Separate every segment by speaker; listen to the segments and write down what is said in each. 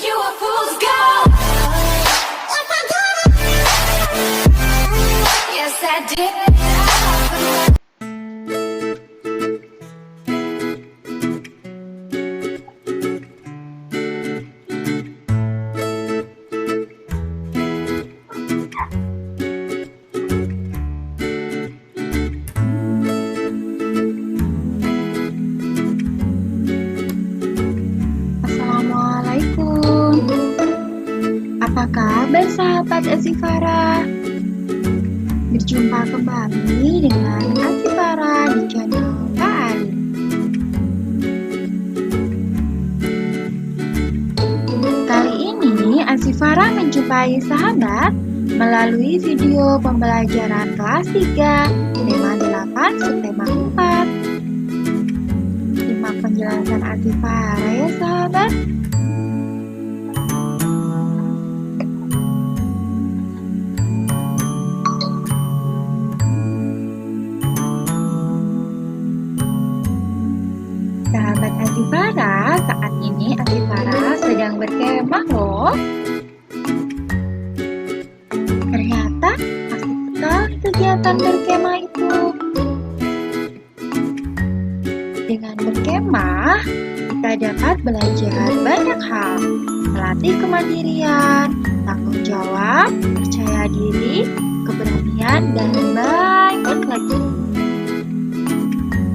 Speaker 1: you a fool's gold. Yes, I did.
Speaker 2: Assalamualaikum. Apa kabar sahabat Azifara? Berjumpa kembali dengan Azifara di channel Kak Ari. Kali ini Azifara menjumpai sahabat melalui video pembelajaran kelas 3, tema 8, subtema 4. Simak penjelasan Azifara ya sahabat. Sahabat Azifara, saat ini Azifara sedang berkemah loh. Ternyata asik sekali kegiatan berkemah itu. Dengan berkemah, kita dapat belajar banyak hal, melatih kemandirian, tanggung jawab, percaya diri, keberanian, dan banyak lagi.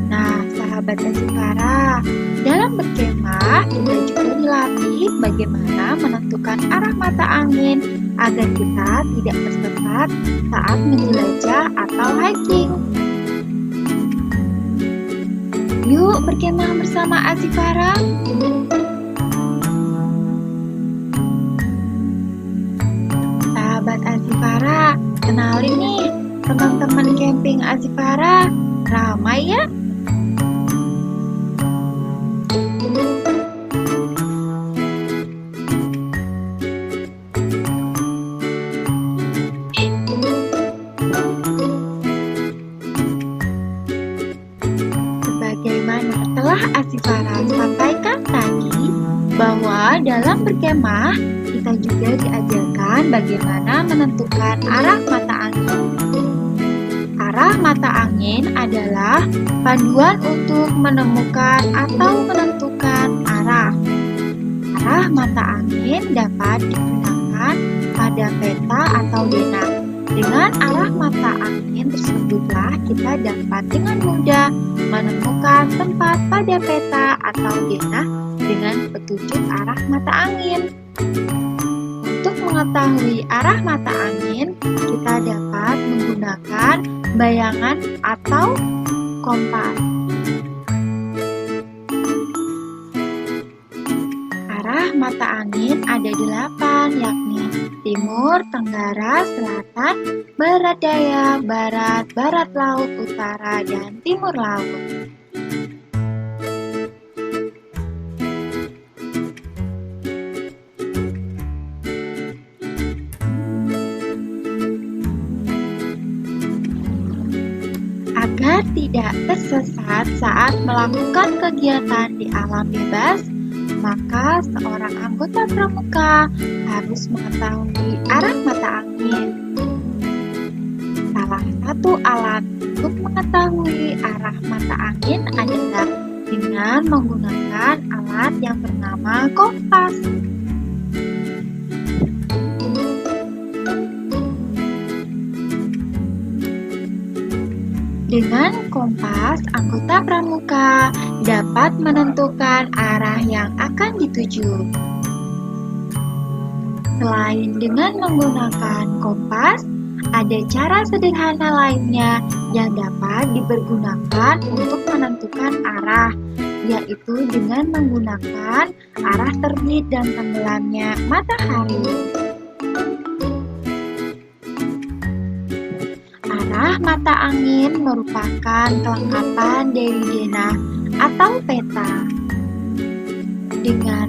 Speaker 2: Nah, sahabat Azifara, dalam berkemah kita juga dilatih bagaimana menentukan arah mata angin agar kita tidak tersesat saat menjelajah atau hiking. Yuk berkemah bersama Azifara. Sahabat Azifara, kenalin nih teman-teman camping Azifara. Ramai ya? Sebagaimana telah Azifara sampaikan tadi, bahwa dalam berkemah kita juga diajarkan bagaimana menentukan arah mata angin. Arah mata angin adalah panduan untuk menemukan atau menentukan arah. Arah mata angin dapat digunakan pada peta atau denah. Dengan arah mata angin tersebutlah kita dapat dengan mudah menemukan tempat pada peta atau denah dengan petunjuk arah mata angin. Untuk mengetahui arah mata angin, kita dapat menggunakan bayangan atau kompas. Arah mata angin ada 8, yakni timur, tenggara, selatan, barat daya, barat, barat laut, utara, dan timur laut. Agar tidak tersesat saat melakukan kegiatan di alam bebas, maka seorang anggota pramuka harus mengetahui arah mata angin. Salah satu alat untuk mengetahui arah mata angin adalah dengan menggunakan alat yang bernama kompas. Dengan kompas, anggota pramuka dapat menentukan arah yang akan dituju. Selain dengan menggunakan kompas, ada cara sederhana lainnya yang dapat dipergunakan untuk menentukan arah, yaitu dengan menggunakan arah terbit dan tenggelamnya matahari. Arah mata angin merupakan kelengkapan dari denah atau peta. Dengan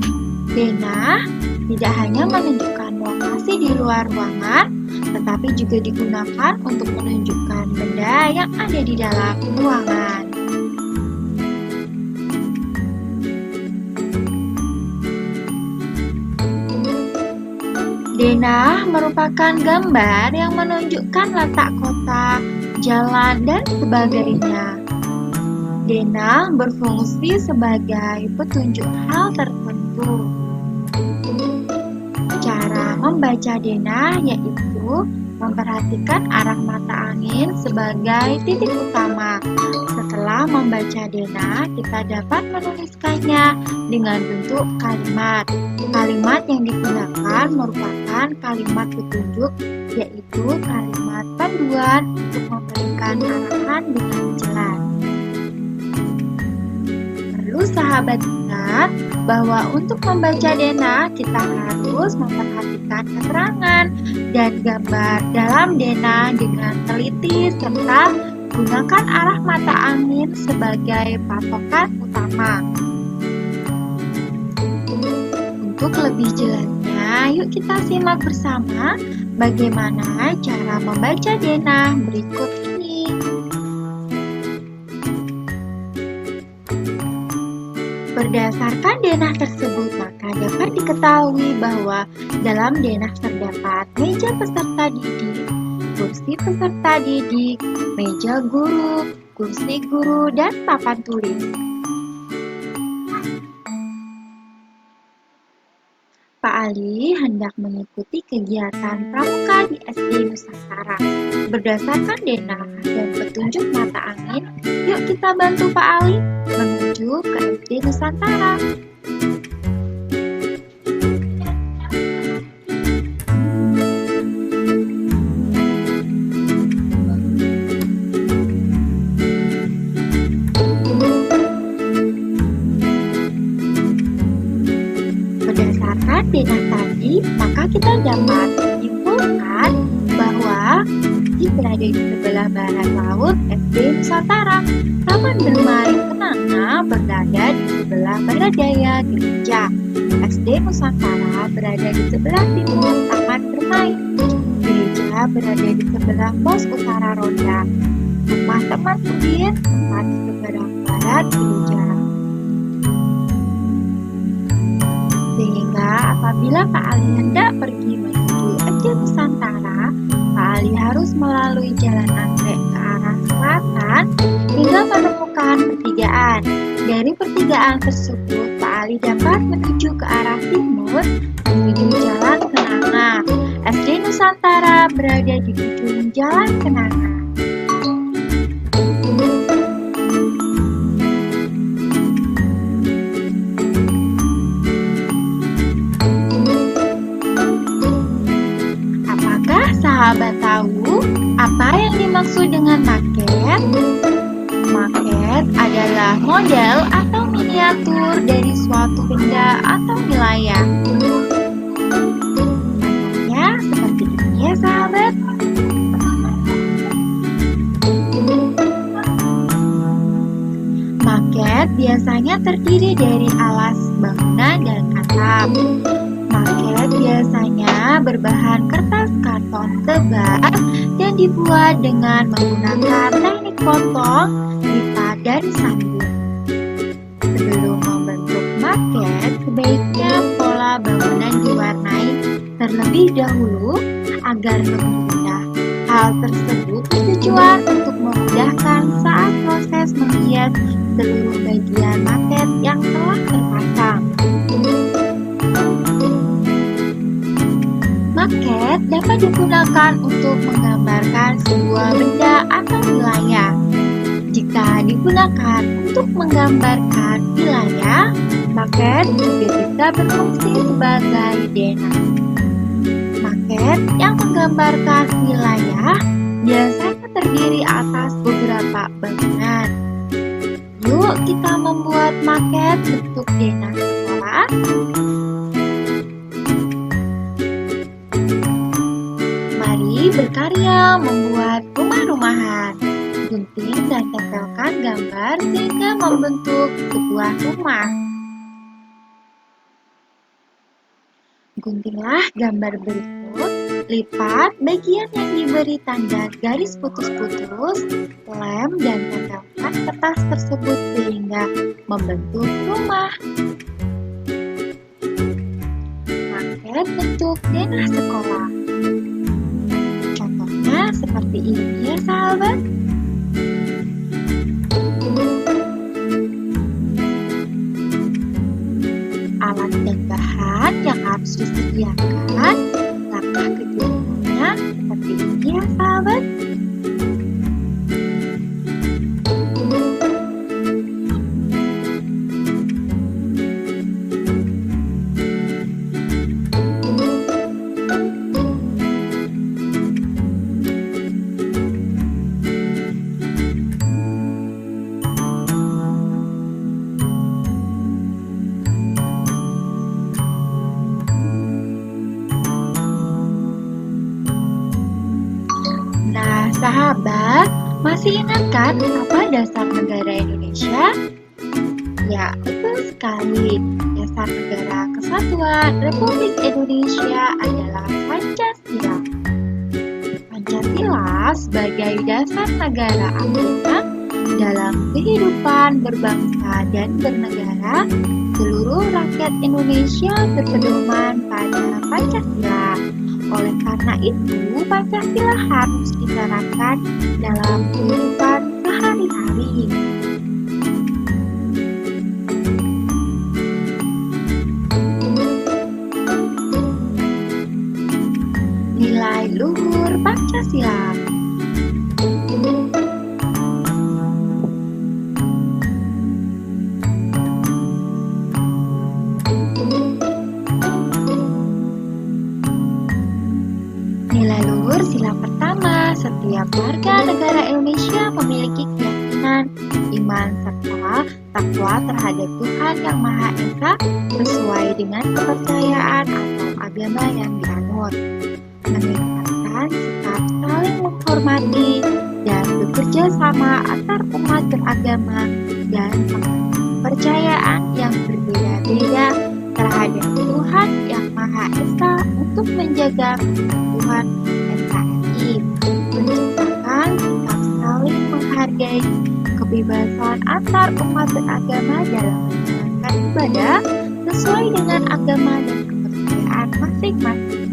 Speaker 2: denah, tidak hanya menunjukkan lokasi di luar ruangan, tetapi juga digunakan untuk menunjukkan benda yang ada di dalam ruangan. Denah merupakan gambar yang menunjukkan letak kota, jalan, dan sebagainya. Denah berfungsi sebagai petunjuk hal tertentu. Cara membaca denah yaitu memperhatikan arah mata angin sebagai titik utama. Setelah membaca denah, kita dapat menuliskannya dengan bentuk kalimat. Kalimat yang digunakan merupakan kalimat petunjuk, yaitu kalimat panduan untuk memberikan arahan dengan jelas. Perlu sahabat ingat bahwa untuk membaca denah kita harus memperhatikan keterangan dan gambar dalam denah dengan teliti serta gunakan arah mata angin sebagai patokan utama. Untuk lebih jelasnya, yuk kita simak bersama bagaimana cara membaca denah berikut ini. Berdasarkan denah tersebut, maka dapat diketahui bahwa dalam denah terdapat meja peserta didik, kursi peserta didik, meja guru, kursi guru, dan papan tulis. Pak Ali hendak mengikuti kegiatan pramuka di SD Nusantara. Berdasarkan denah dan petunjuk mata angin, yuk kita bantu Pak Ali menuju ke SD Nusantara. Berdasarkan denah tadi, maka kita dapat menyimpulkan bahwa di berada di sebelah barat laut SD Nusantara. Taman bermain Kenanga berada di sebelah barat daya gereja. SD Nusantara berada di sebelah timur taman bermain. Gereja berada di sebelah pos utara Ronda. Rumah teman Udin tempat di sebelah barat gereja. Sehingga apabila Pak Ali hendak pergi menuju SD Nusantara, Pak Ali harus melalui jalan anggrek ke arah selatan hingga menemukan pertigaan. Dari pertigaan tersebut, Pak Ali dapat menuju ke arah timur menuju Jalan Kenanga. SD Nusantara berada di ujung Jalan Kenanga. Sahabat tahu apa yang dimaksud dengan maket? Maket adalah model atau miniatur dari suatu benda atau wilayah. Contohnya seperti ini ya sahabat. Maket biasanya terdiri dari alas, bangunan, dan atap. Maket biasanya berbahan kertas karton tebal dan dibuat dengan menggunakan teknik potong, lipat, dan sambung. Sebelum membentuk maket, sebaiknya pola bangunan diwarnai terlebih dahulu agar lebih mudah. Hal tersebut bertujuan untuk memudahkan saat proses menghias seluruh bagian maket yang telah terpasang. Maket dapat digunakan untuk menggambarkan sebuah benda atau wilayah. Jika digunakan untuk menggambarkan wilayah, maket juga bisa berfungsi sebagai denah. Maket yang menggambarkan wilayah biasanya terdiri atas beberapa bangunan. Yuk kita membuat maket bentuk denah sekolah. Mari berkarya membuat rumah-rumahan. Gunting dan tempelkan gambar sehingga membentuk sebuah rumah. Guntinglah gambar berikut, lipat bagian yang diberi tanda garis putus-putus, lem dan tempelkan kertas tersebut sehingga membentuk rumah. Maket paket bentuk denah sekolah. Contohnya seperti ini ya sahabat. Alat dan bahan yang harus disediakan, langkah kegiatannya seperti ini ya sahabat. Nah, sahabat, masih ingat kan apa dasar negara Indonesia? Ya, betul sekali. Dasar Negara Kesatuan Republik Indonesia adalah Pancasila. Pancasila sebagai dasar negara agama dalam kehidupan berbangsa dan bernegara, seluruh rakyat Indonesia berpedoman pada Pancasila. Oleh karena itu, Pancasila harus diterapkan dalam kehidupan sehari-hari. Nilai luhur Pancasila. Nilai luhur sila pertama, setiap warga negara Indonesia memiliki keyakinan, iman, serta takwa terhadap Tuhan Yang Maha Esa sesuai dengan kepercayaan atau agama yang dianut. Meningkatkan sikap saling menghormati dan bekerja sama antar umat beragama dan kepercayaan yang berbeda-beda terhadap Tuhan Yang Maha Esa untuk menjaga persatuan NKRI, menciptakan sikap saling menghargai kebebasan antar umat beragama dalam menjalankan ibadah sesuai dengan agama dan kepercayaan masing-masing.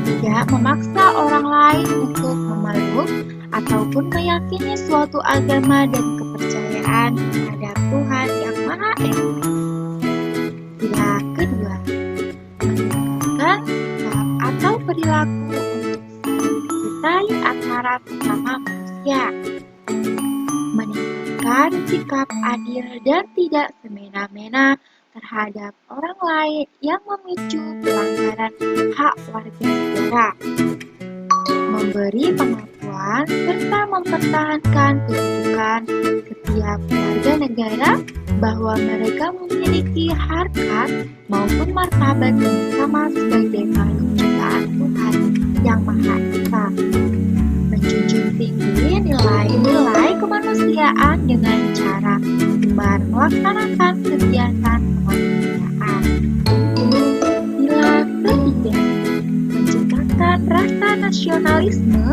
Speaker 2: Tidak memaksa orang lain untuk memeluk ataupun meyakini suatu agama dan kepercayaan terhadap Tuhan Yang Maha Esa. Sila kedua, meningkatkan sikap atau perilaku untuk mencintai antara sesama manusia. Meningkatkan sikap adil dan tidak semena-mena terhadap orang lain yang memicu pelanggaran hak warga negara. Memberi pengakuan serta mempertahankan kedudukan setiap warga negara bahwa mereka memiliki harkat maupun martabat yang sama sebagai makhluk ciptaan Tuhan Yang Maha Esa. Menjunjung tinggi nilai-nilai kemanusiaan dengan cara gemar melaksanakan kegiatan kemanusiaan. Sila ketiga, menciptakan rasa nasionalisme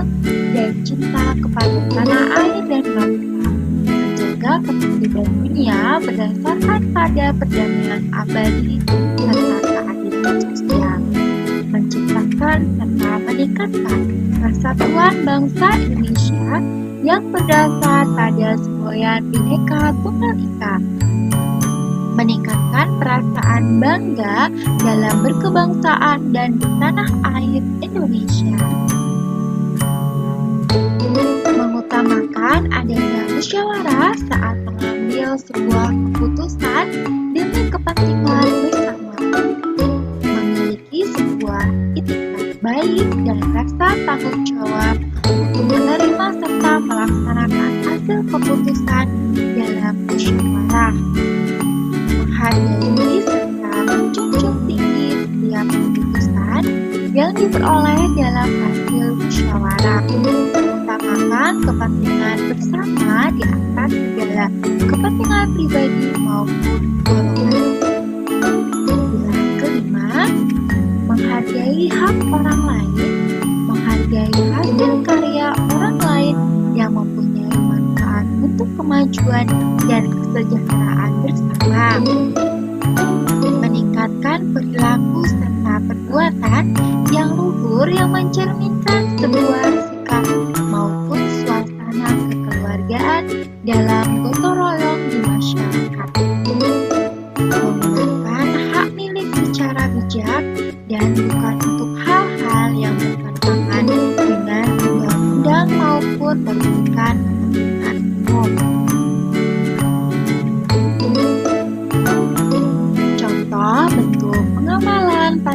Speaker 2: dan cinta kepada tanah air dan bangsa. Menjaga ketertiban dunia berdasarkan pada perdamaian abadi serta keadilan sosial. Menciptakan serta meningkatkan persatuan bangsa Indonesia yang berdasar pada semboyan Bhinneka Tunggal Ika. Meningkatkan perasaan bangga dalam berkebangsaan dan bertanah air Indonesia. Mengutamakan adanya musyawarah saat mengambil sebuah keputusan demi kepentingan bersama. Memiliki sebuah itikat baik dan rasa tanggung jawab untuk menerima serta melaksanakan hasil keputusan dalam musyawarah. Menghargai serta menjunjung tinggi setiap keputusan yang diperoleh dalam hasil musyawarah. Mengutamakan kepentingan bersama di atas segala kepentingan pribadi maupun golongan. Sila kelima, menghargai hak orang lain, menghargai hasil karya orang lain yang mempunyai manfaat untuk kemajuan dan kesejahteraan bersama. Meningkatkan perilaku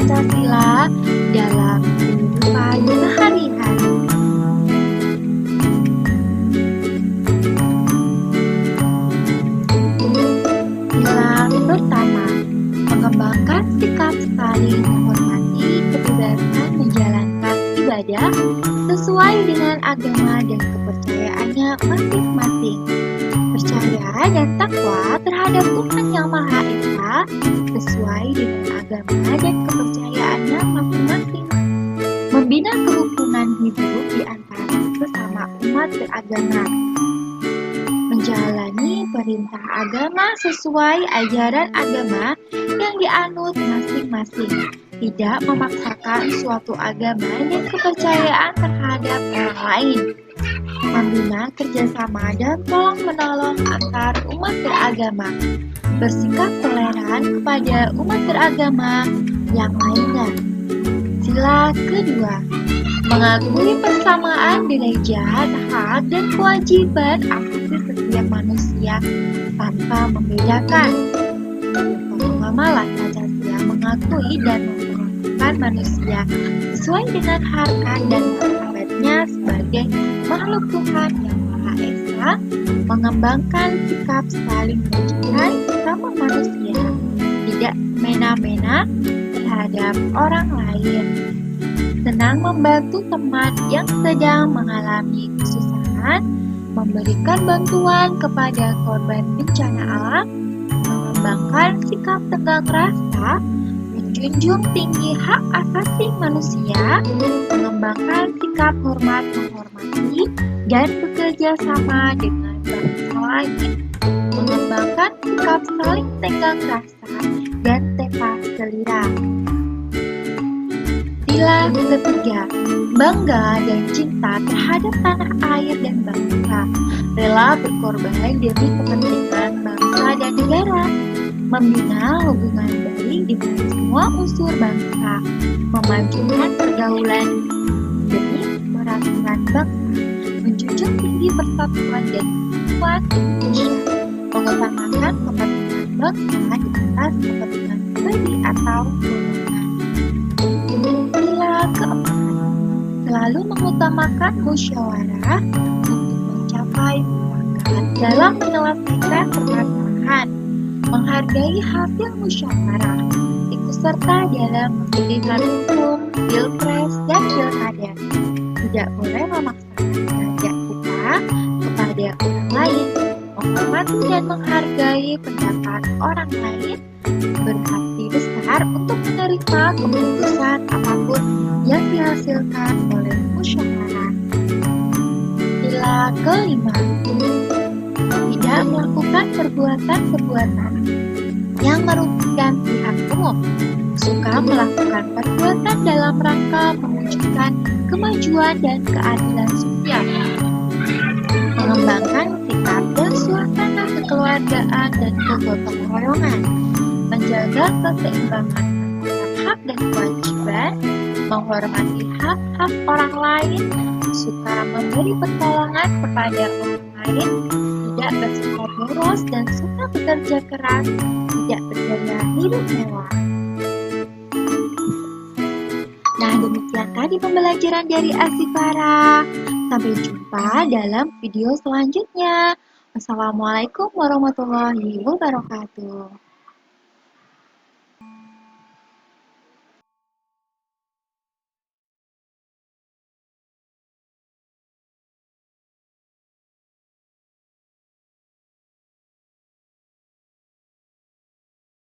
Speaker 2: Pancasila dalam kehidupan sehari-hari. Yang pertama, mengembangkan sikap saling menghormati kebebasan menjalankan ibadah sesuai dengan agama dan kepercayaannya masing-masing. Percaya dan takwa terhadap Tuhan Yang Maha Esa sesuai dengan agama dan kepercayaannya masing-masing. Membina kerukunan hidup di antara sesama umat beragama. Menjalani perintah agama sesuai ajaran agama yang dianut masing-masing. Tidak memaksakan suatu agama dan kepercayaan terhadap orang lain. Membina kerjasama dan tolong-menolong antar umat beragama. Bersikap toleran kepada umat beragama yang lainnya. Sila kedua, mengakui persamaan derajat, hak, dan kewajiban asasi setiap manusia tanpa membedakan. Pemahaman Pancasila mengakui dan memperlakukan manusia sesuai dengan harkat dan martabatnya sebagai makhluk Tuhan Yang Maha Esa, mengembangkan sikap saling mencintai sesama manusia, tidak semena-mena terhadap orang lain. Senang membantu teman yang sedang mengalami kesusahan, memberikan bantuan kepada korban bencana alam, mengembangkan sikap tegang rasa, menjunjung tinggi hak asasi manusia, mengembangkan sikap hormat menghormati, dan bekerja sama dengan bangsa lain, mengembangkan sikap saling tegang rasa dan tepah selira. Sila ketiga, bangga dan cinta terhadap tanah air dan bangsa, rela berkorban demi kepentingan bangsa dan negara, membina hubungan baik dengan semua unsur bangsa, memajukan pergaulan demi peraturan bangsa, menjunjung tinggi persatuan dan kesatuan Indonesia, mengutamakan kepentingan bangsa di atas kepentingan pribadi atau golongan. Sila keempat, selalu mengutamakan musyawarah untuk mencapai mufakat dalam menyelesaikan permasalahan, menghargai hasil musyawarah, ikut serta dalam pemilihan hukum, pilpres, dan pilkada. Tidak boleh memaksakan kehendak kita kepada orang lain, menghormati dan menghargai pendapat orang lain, berhati besar untuk menerima keputusan apapun yang dihasilkan oleh musyawarah. Sila kelima, tidak melakukan perbuatan-perbuatan yang merugikan pihak umum, suka melakukan perbuatan dalam rangka mewujudkan kemajuan dan keadilan sosial, mengembangkan sikap dan suasana kekeluargaan dan kegotong royongan, menjaga keseimbangan antara hak dan kewajiban, menghormati hak-hak orang lain, suka memberi pertolongan kepada orang lain, tidak bersikap boros dan suka bekerja keras, tidak bergaya hidup mewah. Nah, demikian tadi pembelajaran dari Asifara. Sampai jumpa dalam video selanjutnya. Wassalamualaikum warahmatullahi wabarakatuh.